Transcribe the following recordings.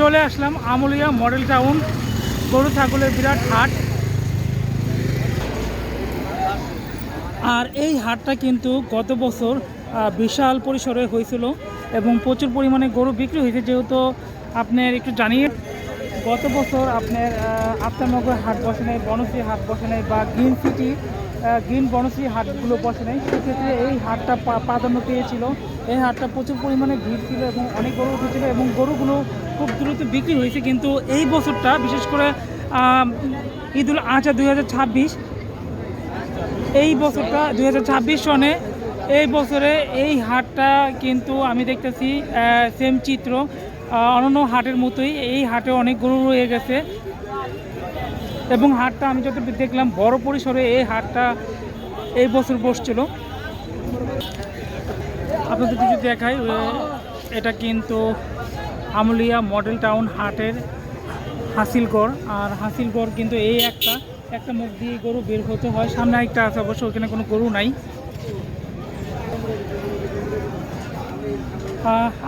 চলে আসলাম Amulia model town, গরু ছাগলের বিরাট হাট। আর এই হাটটা কিন্তু গত বছর বিশাল পরিসরে হয়েছিল এবং প্রচুর পরিমাণে গরু বিক্রি হয়েছে। যেহেতু আপনার একটু জানিয়ে গত বছর আপনার আফতারনগর হাট বসে নাই, বনশ্রী হাট বসে নাই, বা গ্রিন সিটি গ্রিন বনশ্রী হাটগুলো বসে নাই। সেক্ষেত্রে এই হাটটা প্রাধান্য পেয়েছিল। এই হাটটা প্রচুর পরিমাণে ভিড় ছিল এবং অনেক গরু উঠেছিল এবং গরুগুলো খুব দ্রুত বিক্রি হয়েছে। কিন্তু এই বছরটা বিশেষ করে ঈদুল আজহা 2026, এই বছরটা 2026 সনে এই বছরে এই হাটটা কিন্তু আমি দেখতেছি সেম চিত্র অন্যান্য হাটের মতোই। এই হাটে অনেক গরু রয়ে গেছে এবং হাটটা আমি যতটুকু দেখলাম বড় পরিসরে এই হাটটা এই বছর বসছিল। আপনাদের যদি দেখাই, এটা কিন্তু আমুলিয়া মডেল টাউন হাটের হাসিলগড়। আর হাসিলগড় কিন্তু এই একটা মুখ দিয়ে গরু বের হতে হয়। সামনে একটা আছে, অবশ্য ওখানে কোনো গরু নাই।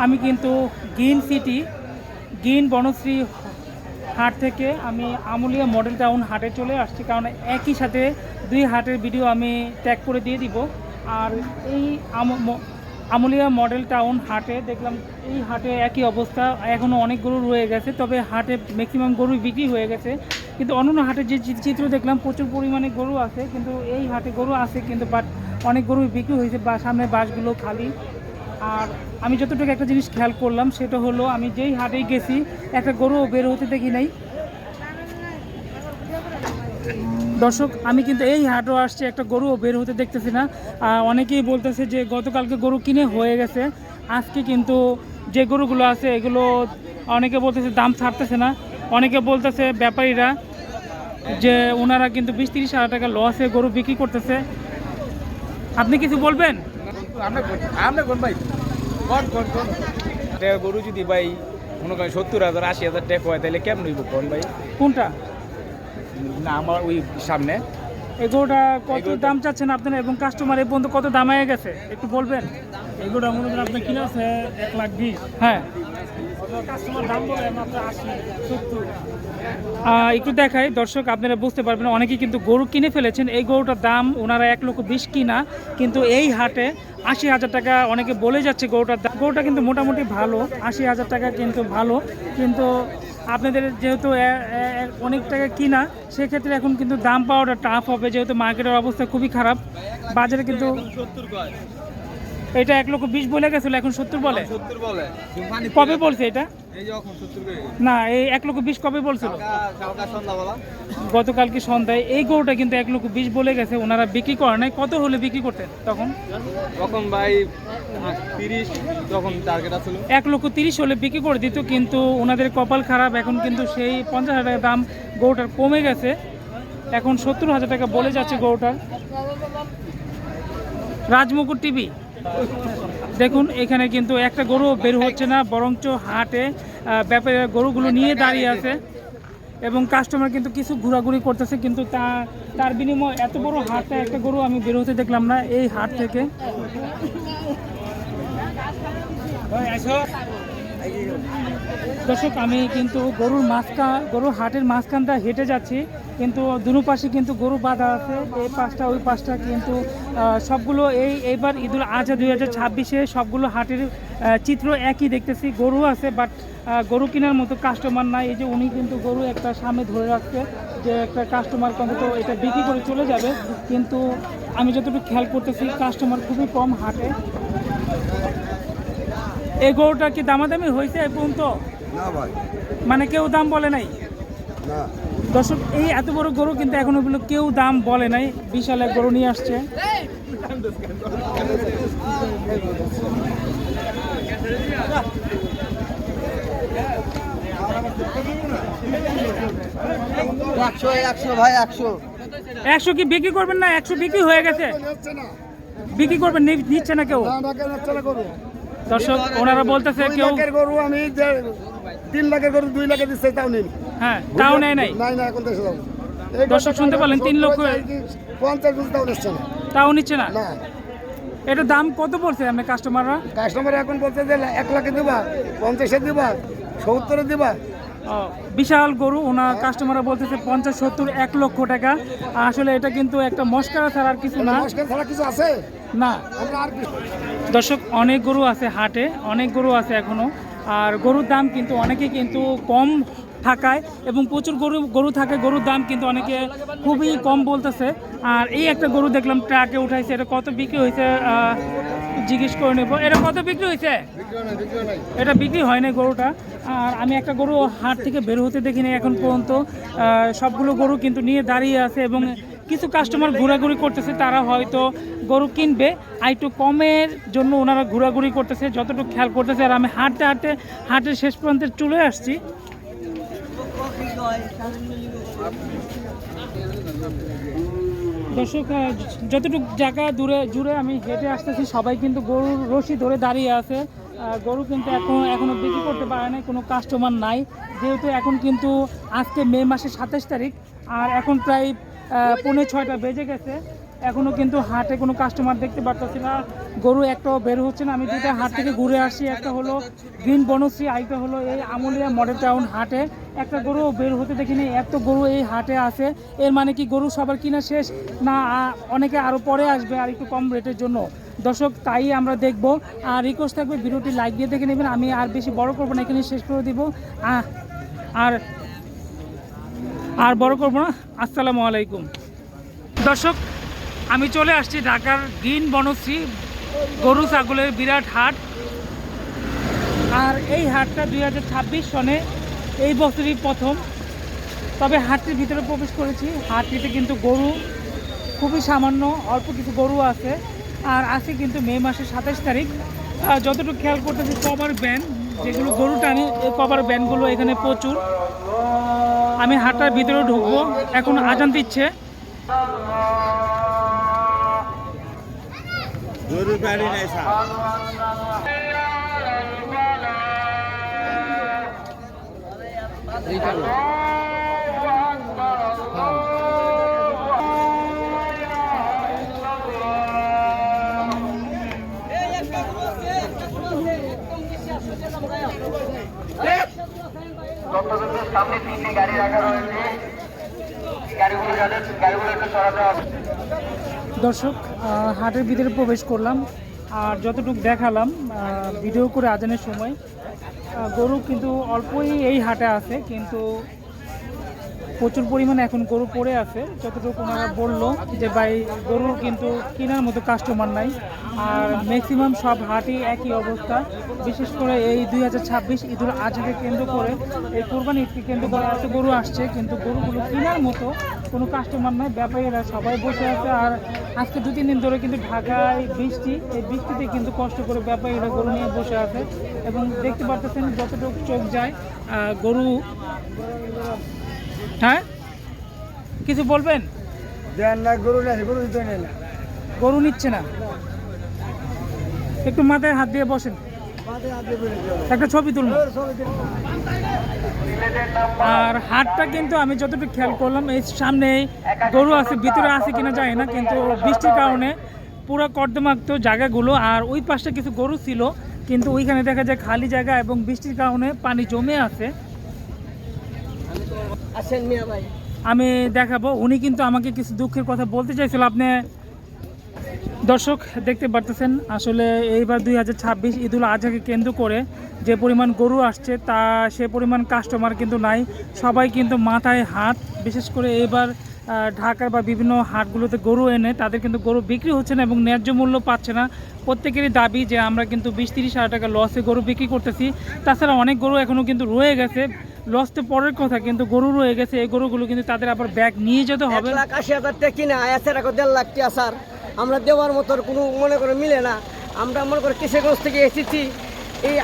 আমি কিন্তু গ্রিন সিটি গ্রিন বনশ্রী হাট থেকে আমি আমুলিয়া মডেল টাউন হাটে চলে আসছি, কারণ একই সাথে দুই হাটের ভিডিও আমি ট্যাগ করে দিয়ে দিব। আর এই আমুলিয়া মডেল টাউন হাটে দেখলাম এই হাটে একই অবস্থা, এখনও অনেক গরু রয়ে গেছে, তবে হাটে ম্যাক্সিমাম গরু বিক্রি হয়ে গেছে। কিন্তু অন্যান্য হাটে যে চিত্র দেখলাম প্রচুর পরিমাণে গরু আছে, কিন্তু এই হাটে গরু আছে কিন্তু বাট অনেক গরু বিক্রি হয়েছে, বা সামনে বাসগুলো খালি। আর আমি যতটুকু একটা জিনিস খেয়াল করলাম সেটা হলো, আমি যেই হাটেই গেছি একটা গরু বের হতে দেখি নাই। দর্শক, আমি কিন্তু এই হাটও আসছি, একটা গরুও বের হতে দেখতেছি না। অনেকেই বলতেছে যে গতকালকে গরু কিনে হয়ে গেছে, আজকে কিন্তু যে গরুগুলো আছে এগুলো অনেকে বলতেছে দাম ছাড়তেছে না। অনেকে বলতেছে ব্যাপারীরা যে ওনারা কিন্তু 20-30 হাজার টাকা লসে গরু বিক্রি করতেছে। আপনি কিছু বলবেন? গরু যদি ভাই মনে করেন 70,000 80,000 টাকা হয়, তাহলে কেমন হইব কোন ভাই? কোনটা? না, আমার ওই সামনে এগুলোটা কত দাম চাচ্ছেন আপনারা এবং কাস্টমার এই পর্যন্ত কত দাম হয়ে গেছে একটু বলবেন? এগুলো মনে করেন আপনার কিনা আছে 1,20,000। হ্যাঁ, কাস্টমার দাম বলে মাত্র 80, 70। একটু দেখাই দর্শক, আপনারা বুঝতে পারবেন। অনেকেই কিন্তু গরু কিনে ফেলেছেন, এই গরুটার দাম ওনারা 1,20,000 কিনা, কিন্তু এই হাটে 80,000 টাকা অনেকে বলে যাচ্ছে গরুটার দাম। গরুটা কিন্তু মোটামুটি ভালো, 80,000 টাকা কিন্তু ভালো। কিন্তু আপনাদের যেহেতু অনেক টাকা কিনা, সেক্ষেত্রে এখন কিন্তু দাম পাওয়াটা টাফ হবে, যেহেতু মার্কেটের অবস্থা খুবই খারাপ। বাজারে কিন্তু এটা 1,20,000 বলে গেছিল, এখন 70 বলে। কবে বলছে এটা? না, এই 1,20,000 কবে বলছিল? গতকালকে সন্ধ্যায়। এই গরুটা কিন্তু 1,20,000 বলে গেছে, ওনারা বিক্রি করে নাই। কত হলে বিক্রি করতেন তখন? ভাই 30 তখন টার্গেট ছিল। 1,30,000 হলে বিক্রি করে দিত, কিন্তু ওনাদের কপাল খারাপ। এখন কিন্তু সেই 50,000 টাকা দাম গরুটার কমে গেছে, এখন 70,000 টাকা বলে যাচ্ছে গরুটার। রাজমুকুট টিভি দেখুন, এখানে কিন্তু একটা গরু বের হচ্ছে না, বরঞ্চ হাটে ব্যাপারে গরুগুলো নিয়ে দাঁড়িয়ে আছে এবং কাস্টমার কিন্তু কিছু ঘোরাঘুরি করতেছে, কিন্তু তার বিনিময়ে এত বড় হাটে একটা গরু আমি বের হতে দেখলাম না এই হাট থেকে। দর্শক, আমি কিন্তু গরুর হাটের মাঝখানটা হেঁটে যাচ্ছি, কিন্তু দুনো পাশে কিন্তু গরু বাঁধা আছে, এই পাশটা ওই পাশটা। কিন্তু সবগুলো এইবার ঈদুল আজহা 2026-এ সবগুলো হাটের চিত্র একই দেখতেছি। গরু আছে বাট গরু কেনার মতো কাস্টমার নাই। এই যে উনি কিন্তু গরু একটা সামনে ধরে রাখছে, যে একটা কাস্টমার অন্তত এটা বিক্রি করে চলে যাবে, কিন্তু আমি যতটুকু খেয়াল করতেছি কাস্টমার খুবই কম হাটে। এই গরুটা কি দামাদামি হয়েছে এই পর্যন্ত? না ভাই, মানে কেউ দাম বলে নাই? না। দর্শক, এই এত বড় গরু কিন্তু এখনো পর্যন্ত কেউ দাম বলে নাই। বিশাল এক গরু নিয়ে আসছে। ভাই 100 100 কি বিক্রি করবেন না? 100 বিক্রি হয়ে গেছে, বিক্রি করবেন? নিচ্ছে না কেউ। দর্শক, ওনারা বলতেছে কেউ গরু আমি 3 লাখের গরু 2 লাখে দিচ্ছে, তাও নিন। হ্যাঁ, তাও নেয় নাই। নাই না, এখন দেশে যাবো। দর্শক শুনতে পারলেন, 3 লক্ষ 50 তাও নিচ্ছে না। তাও নিচ্ছে না। না, এটা দাম কত পড়ছে আপনার কাস্টমাররা? কাস্টমার এখন বলছে যে 1 লাখে দিবা, 50-এ দিবা, 70 দিবা বিশাল গরু, ওনার কাস্টমাররা বলতেছে 50-70-1 লক্ষ টাকা। আসলে এটা কিন্তু একটা মস্কারা ছাড়া আর কিছু না। নমস্কার ছাড়া কিছু আছে না আমরা আর কি দর্শক, অনেক গরু আছে হাটে, অনেক গরু আছে এখনো। আর গরুর দাম কিন্তু অনেকে কিন্তু কম থাকায় এবং প্রচুর গরু থাকে, গরুর দাম কিন্তু অনেকে খুবই কম বলতেছে। আর এই একটা গরু দেখলাম ট্রাকে উঠাইছে, এটা কত বিক্রি হয়েছে জিজ্ঞেস করে নেব। এটা কত বিক্রি হয়েছে? এটা বিক্রি হয় না গরুটা। আর আমি একটা গরু হাট থেকে বের হতে দেখিনি এখন পর্যন্ত। সবগুলো গরু কিন্তু নিয়ে দাঁড়িয়ে আছে এবং কিছু কাস্টমার ঘোরাঘুরি করতেছে, তারা হয়তো গরু কিনবে আর একটু কমের জন্য ওনারা ঘোরাঘুরি করতেছে, যতটুকু খেয়াল করতেছে। আর আমি হাঁটতে হাঁটতে হাটের শেষ প্রান্তে চলে আসছি। দর্শক, যতটুকু জায়গা জুড়ে আমি হেঁটে আসতেছি, সবাই কিন্তু গরুর রশি ধরে দাঁড়িয়ে আছে। গরু কিন্তু এখনো বিক্রি করতে পারে না, কোনো কাস্টমার নাই। যেহেতু এখন কিন্তু আজকে মে মাসের 27 তারিখ, আর এখন প্রায় 5:45 বেজে গেছে, এখনও কিন্তু হাটে কোনো কাস্টমার দেখতে পারতেছি না। গরু একটাও বের হচ্ছে না। আমি দুটো হাট থেকে ঘুরে আসছি, একটা হলো গ্রিন বনশ্রী, আরেকটা হলো এই আমুলিয়া মডেল টাউন হাটে। একটা গরু বের হতে দেখিনি। এত গরু এই হাটে আছে, এর মানে কি গরু সবার কিনা শেষ না অনেকে আরও পরে আসবে আর একটু কম রেটের জন্য? দর্শক, তাই আমরা দেখব। আর রিকোয়েস্ট থাকবে ভিডিওটি লাইক দিয়ে দেখে নেবেন। আমি আর বেশি বড় করবো না, এখানে শেষ করে দিব। আর বড় করবো না। আসসালামু আলাইকুম। দর্শক, আমি চলে আসছি ঢাকার গ্রিন বনশ্রী গরু ছাগলের বিরাট হাট। আর এই হাটটা 2026 সনে এই বছরই প্রথম। তবে হাটটির ভিতরে প্রবেশ করেছি। হাটটিতে কিন্তু গরু খুবই সামান্য, অল্প কিছু গরু আছে। আর আছে কিন্তু মে মাসের 27 তারিখ। যতটুকু খেয়াল করতেছি কভার ভ্যান, যেগুলো গরু টানে, এই কভার ভ্যানগুলো এখানে প্রচুর। আমি হাটটার ভিতরে ঢুকবো, এখন আজান দিচ্ছে। সামনে 3টি গাড়ি রাখা রয়েছে, গাড়িগুলো একটু সরাতে হবে। দর্শক, হাটের ভিতরে প্রবেশ করলাম আর যতটুকু দেখালাম ভিডিও করে আজানের সময়, গরু কিন্তু অল্পই এই হাটে আছে, কিন্তু প্রচুর পরিমাণে এখন গরু পড়ে আছে। যতটুকু ওনারা বললো যে ভাই গরু কিন্তু কেনার মতো কাস্টমার নাই। আর ম্যাক্সিমাম সব হাটই একই অবস্থা। বিশেষ করে এই 2026 ঈদুল আজহাকে কেন্দ্র করে, এই কোরবানি ঈদকে কেন্দ্র করে এত গরু আসছে, কিন্তু গরুগুলো কেনার মতো কোনো কাস্টমার নয়। ব্যাপারীরা সবাই বসে আছে। আর আজকে 2-3 দিন ধরে কিন্তু ঢাকায় বৃষ্টি, এই বৃষ্টিতে কিন্তু কষ্ট করে ব্যাপারীরা গরু নিয়ে বসে আছে। এবং দেখতে পাচ্ছেন যতটুকু চোখ যায় গরু। হ্যাঁ, কিছু বলবেন? দেন না গরু না, গরু দিতে নেই না, গরু নিচ্ছে না। একটু মাথায় হাত দিয়ে বসেন, একটা ছবি তুলব। আর হাটটা কিন্তু আমি যতটুকু খেয়াল করলাম, এই সামনে গরু আছে, ভিতরে আছে কিনা জানি না, কিন্তু বৃষ্টির কারণে পুরো কর্দমাক্ত জায়গাগুলো। আর ওই পাশে কিছু গরু ছিল, কিন্তু ওইখানে দেখা যায় খালি জায়গা এবং বৃষ্টির কারণে পানি জমে আছে। আমি দেখাবো। উনি কিন্তু আমাকে কিছু দুঃখের কথা বলতে চাইছিল। আপনি দর্শক দেখতে পারতেছেন, আসলে এইবার 2026 ঈদুল আজহাকে কেন্দ্র করে যে পরিমাণ গরু আসছে, তা সে পরিমাণ কাস্টমার কিন্তু নাই। সবাই কিন্তু মাথায় হাত। বিশেষ করে এবার ঢাকার বা বিভিন্ন হাটগুলোতে গরু এনে তাদের কিন্তু গরু বিক্রি হচ্ছে না এবং ন্যায্য মূল্য পাচ্ছে না। প্রত্যেকেরই দাবি যে আমরা কিন্তু 20-30 হাজার টাকা লসে গরু বিক্রি করতেছি। তাছাড়া অনেক গরু এখনও কিন্তু রয়ে গেছে। লস তো পরের কথা, কিন্তু গরু রয়ে গেছে। এই গরুগুলো কিন্তু তাদের আবার ব্যাগ নিয়ে যেতে হবে। 1,80,000 টাকা কিনা আছে, 1.5 লাখ টাকা স্যার। আমরা দেওয়ার মতো কোনো মনে করে মিলে না। আমরা মনে করে কিশোরগঞ্জ থেকে এসেছি, এই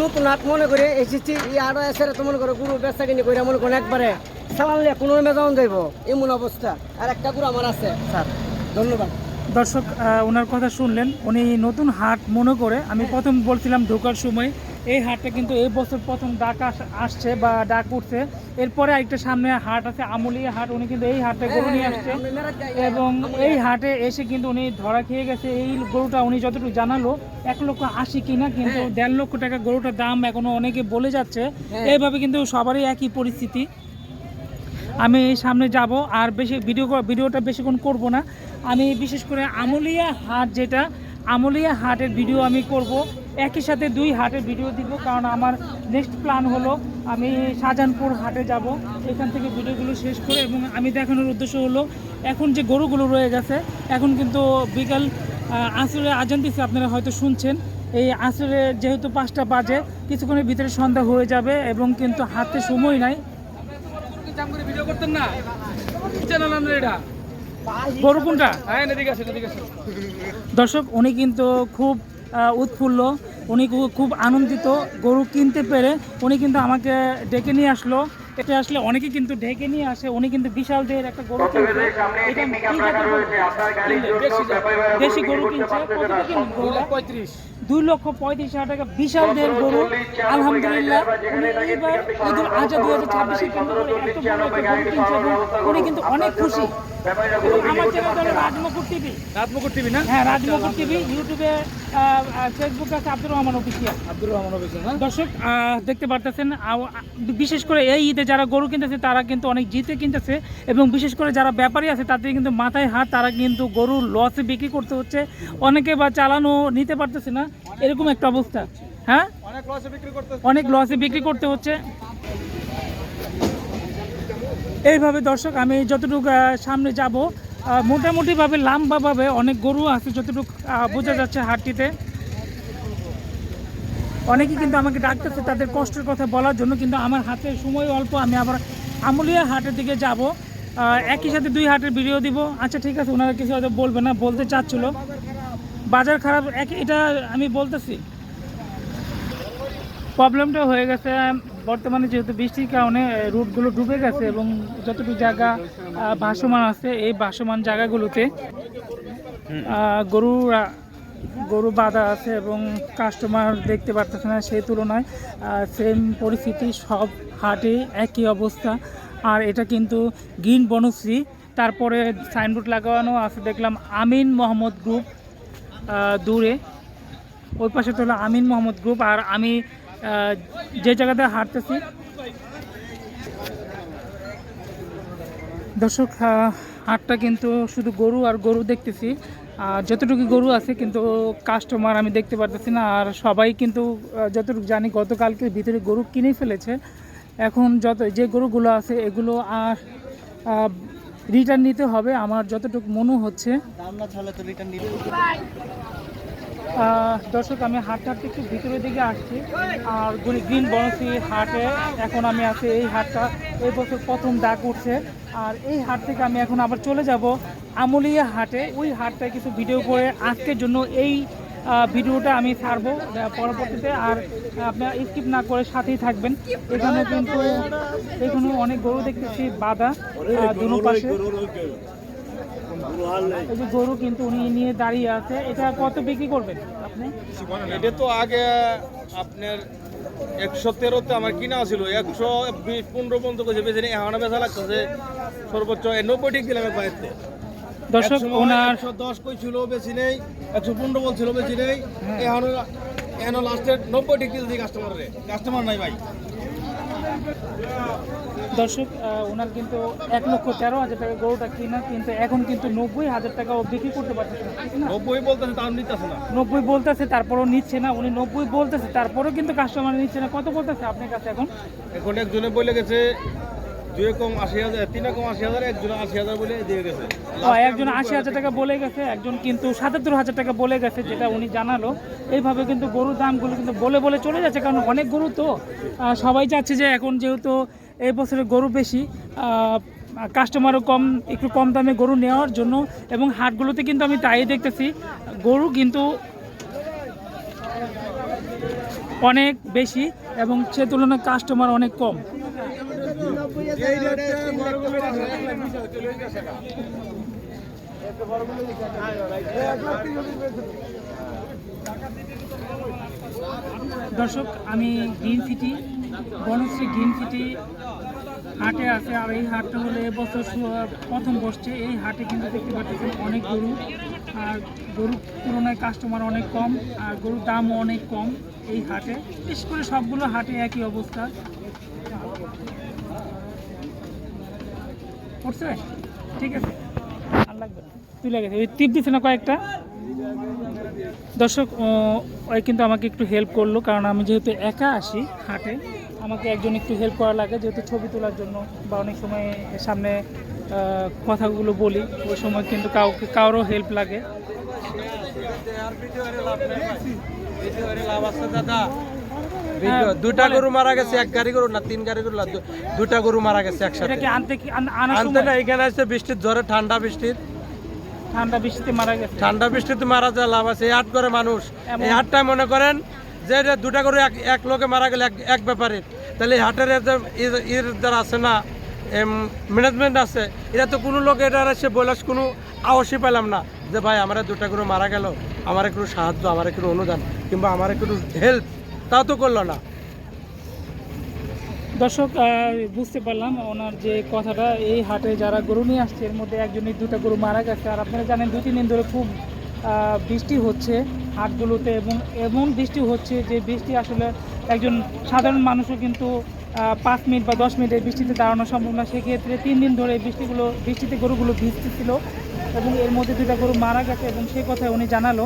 নতুন হাট মনে করে এসেছি। এই আট আছে তো মনে করো গরু বেচা কিনি করে মনে করেন একবারে সালানলে কোনো মেজাউন দেব, এমন অবস্থা। আর একটা গরু আমার আছে স্যার। ধন্যবাদ। দর্শক, ওনার কথা শুনলেন। উনি নতুন হাট মনে করে, আমি প্রথম বলছিলাম ঢোকার সময় এই হাটটা কিন্তু এই বছর প্রথম ডাক আসছে বা ডাক উঠছে। এরপরে আরেকটা সামনে হাট আছে আমুলিয়া হাট, উনি কিন্তু এই হাটে গরু নিয়ে আসছে এবং এই হাটে এসে কিন্তু উনি ধরা খেয়ে গেছে। এই গরুটা উনি যতটুকু জানালো 1,80,000 কিনা, কিন্তু 1.5 লক্ষ টাকা গরুটার দাম এখনো অনেকে বলে যাচ্ছে। এইভাবে কিন্তু সবারই একই পরিস্থিতি। আমি সামনে যাব আর বেশি ভিডিওটা বেশিক্ষণ করব না। আমি বিশেষ করে আমুলিয়া হাট, যেটা আমুলিয়া হাটের ভিডিও আমি করব, একই সাথে 2 হাটের ভিডিও দিব, কারণ আমার নেক্সট প্ল্যান হলো আমি শাহজাহানপুর হাটে যাব, এখান থেকে ভিডিওগুলো শেষ করে। এবং আমি দেখানোর উদ্দেশ্য হলো এখন যে গরুগুলো রয়ে গেছে, এখন কিন্তু বিকাল আসরে আজান দিচ্ছে, আপনারা হয়তো শুনছেন। এই আসরে যেহেতু 5টা বাজে, কিছুক্ষণের ভিতরে সন্ধ্যা হয়ে যাবে এবং কিন্তু হাতে সময় নাই। ভিডিও করতেন না চ্যানেল আমরা এটা গরু কোনটা? হ্যাঁ এদিকে আসেন এদিকে আসেন। দর্শক, উনি কিন্তু খুব উৎফুল্ল, উনি খুব আনন্দিত গরু কিনতে পেরে। উনি কিন্তু আমাকে ডেকে নিয়ে আসলো। এটা আসলে অনেকে কিন্তু ডেকে নিয়ে আসে। উনি কিন্তু বিশাল দেহের একটা গরু কিনছে, এটা দেশি গরু কিনছে। কত দিয়ে কিনলেন গরুটা? 2,35,000 টাকা, বিশাল দেহের গরু। আলহামদুলিল্লাহ, উনি এইবার ঈদুল আজহা 2026 কেন্দ্র করে এত বড় একটা গরু কিনছে এবং উনি কিন্তু অনেক খুশি। আমার চ্যানেল হলো রাজমুকুট টিভি। রাজমুকুট টিভি না? হ্যাঁ, রাজমুকুট টিভি। ইউটিউবে, ফেসবুকে আছে আব্দুর রহমান অফিসিয়াল। আব্দুর রহমান অফিসিয়াল না? দর্শক, দেখতে পারতেছেন বিশেষ করে এই ঈদে যারা গরু কিনতেছে তারা কিন্তু অনেক জিতে কিনতেছে এবং বিশেষ করে যারা ব্যাপারী আছে তাদের কিন্তু মাথায় হাত, তারা কিন্তু গরু লসে বিক্রি করতে হচ্ছে। অনেকে বা চালানো নিতে পারতেছে না, এরকম একটা অবস্থা। হ্যাঁ, অনেক লসে বিক্রি করতে হচ্ছে। এইভাবে দর্শক, আমি যতটুকু সামনে যাব, মোটামুটিভাবে লম্বাভাবে অনেক গরু আছে যতটুকু বোঝা যাচ্ছে হাটটিতে। অনেকেই কিন্তু আমাকে ডাকতেছে তাদের কষ্টের কথা বলার জন্য, কিন্তু আমার হাতে সময় অল্প। আমি আবার আমুলিয়া হাটের দিকে যাব, একই সাথে 2 হাটের ভিডিও দিব। আচ্ছা ঠিক আছে, ওনারা কিছু হয়তো বলবে না, বলতে চাচ্ছিল বাজার খারাপ, এটা আমি বলতেছি। প্রবলেমটা হয়ে গেছে বর্তমানে, যেহেতু বৃষ্টির কারণে রুটগুলো ডুবে গেছে এবং যতটুকু জায়গা ভাসমান আছে, এই ভাসমান জায়গাগুলোতে গরু বাঁধা আছে এবং কাস্টমার দেখতে পারতেছে না। সেই তুলনায় সেম পরিস্থিতি, সব হাটে একই অবস্থা। আর এটা কিন্তু গ্রিন বনশ্রী, তারপরে সাইনবোর্ড লাগানো আছে দেখলাম আমিন মোহাম্মদ গ্রুপ, দূরে ওই পাশে তো হলো আমিন মোহাম্মদ গ্রুপ। আর আমি যে জায়গাতে হাঁটতেছি, দর্শক, হাটটা কিন্তু শুধু গরু আর গরু দেখতেছি। আর যতটুকু গরু আছে কিন্তু কাস্টমার আমি দেখতে পারতেছি না। আর সবাই কিন্তু যতটুকু জানি গতকালকে ভিতরে গরু কিনে ফেলেছে। এখন যে গরুগুলো আছে এগুলো আর রিটার্ন নিতে হবে আমার যতটুকু মনে হচ্ছে। দর্শক, আমি হাটটা একটু ভিতরের দিকে আসছি। আর গ্রিন বনশ্রী হাটে এখন আমি আছি। এই হাটটা এই বছর প্রথম ডাক উঠছে। আর এই হাট থেকে আমি এখন আবার চলে যাব আমুলিয়া হাটে। ওই হাটটায় কিছু ভিডিও করে আজকের জন্য এই ভিডিওটা আমি ছাড়বো পরবর্তীতে। আর আপনারা স্কিপ না করে সাথেই থাকবেন। এখানে অনেক গরু দেখতেছি বাঁধা দুনো পাশে। এই যে গরু কিন্তু উনি নিয়ে দাঁড়িয়ে আছে, এটা কত বিক্রি করবেন আপনি? এটা তো আগে আপনার 113তে আমার কিনা ছিল, 120-15 পর্যন্ত কইছে বেশি নেই, এখন বেচা লাগতেছে সর্বোচ্চ 90 ঠিক দিলাম বাইতে। দর্শক, ওনার 110 কইছিল বেশি নেই, 115 বলছিল বেশি নেই, এখন লাস্টে 90 ঠিক দিয়েছি কাস্টমার নাই ভাই। দর্শক, ওনার কিন্তু 1,13,000 টাকা গরুটা কিনা, কিন্তু এখন কিন্তু 90,000 টাকা ও বিক্রি করতে পারতেছে না। 90 বলতেছে, দাম নিতেছে না। 90 বলতেছে, তারপরও নিচ্ছে না। উনি 90 বলতেছে, তারপরেও কিন্তু কাস্টমার নিচ্ছে না। কত বলতেছে আপনার কাছে এখন? এখন একজনে বলে গেছে 2 কম 80,000, 3 কম 80,000, একজনে 80,000 বলে দিয়ে গেছে। একজন 80,000 টাকা বলে গেছে, একজন কিন্তু 77,000 টাকা বলে গেছে, যেটা উনি জানালো। এইভাবে কিন্তু গরুর দামগুলো কিন্তু বলে চলে যাচ্ছে, কারণ অনেক গরু তো সবাই চাচ্ছে যে এখন যেহেতু এই বছরে গরু বেশি, কাস্টমারও কম, একটু কম দামে গরু নেওয়ার জন্য। এবং হাটগুলোতে কিন্তু আমি তাই দেখতেছি গরু কিন্তু অনেক বেশি এবং সে তুলনায় কাস্টমার অনেক কম। দর্শক, আমি green city Banashree green city হাটে আছে। আর এই হাটটা হলো এবছর প্রথম বসছে। এই হাটে কিন্তু দেখতে পাচ্ছেন অনেক গরু, আর গরুর তুলনায় কাস্টমার অনেক কম, আর গরুর দামও অনেক কম এই হাটে। বিশেষ করে সবগুলো হাটে একই অবস্থা। করছে ঠিক আছে, আর লাগবে না, তুই লাগে ওই টিপ দিচ্ছে না কয়েকটা। দর্শক, ওই কিন্তু আমাকে একটু হেল্প করলো, কারণ আমি যেহেতু একা আসি হাটে, আমাকে একজন একটু হেল্প করা লাগে, যেহেতু ছবি তোলার জন্য বা অনেক সময় সামনে কথাগুলো বলি, ওই সময় কিন্তু কারোর হেল্প লাগে। দুটা গরু মারা গেছে, এক গাড়ি গরু না, 3 গাড়ি গরু না, দুটা গরু মারা গেছে একসাথে। এটা কি আনার আনতে সময় না, এখানে আসছে বৃষ্টির ঝড়ে, ঠান্ডা বৃষ্টিতে মারা গেছে। ঠান্ডা বৃষ্টিতে মারা যায় লাভ আছে। এই হাট করে মানুষ, এই হাটটাই মনে করেন যে এটা দুটা গরু এক লোকে মারা গেলে এক ব্যাপারে, তাহলে এই হাটের এর যারা আছে না, ম্যানেজমেন্ট আছে, এরা তো কোনো লোক এটা এসে বলে কোনো আওয়াজই পেলাম না যে ভাই আমার দুটা গরু মারা গেল, আমার একটু সাহায্য, আমার একটু অনুদান কিংবা আমার একটু হেল্প, তাও তো করলো না। দর্শক, বুঝতে পারলাম ওনার যে কথাটা। এই হাটে যারা গরু নিয়ে আসছে এর মধ্যে একজনের দুটো গরু মারা গেছে। আর আপনারা জানেন 2-3 দিন ধরে খুব বৃষ্টি হচ্ছে হাটগুলোতে, এবং এমন বৃষ্টি হচ্ছে যে বৃষ্টি আসলে একজন সাধারণ মানুষও কিন্তু 5 মিনিট বা 10 মিনিট এই বৃষ্টিতে দাঁড়ানো সম্ভব না। সেক্ষেত্রে 3 দিন ধরে বৃষ্টিতে গরুগুলো ভিজতেছিল, এবং এর মধ্যে 2টা গরু মারা গেছে, এবং সেই কথায় উনি জানালো।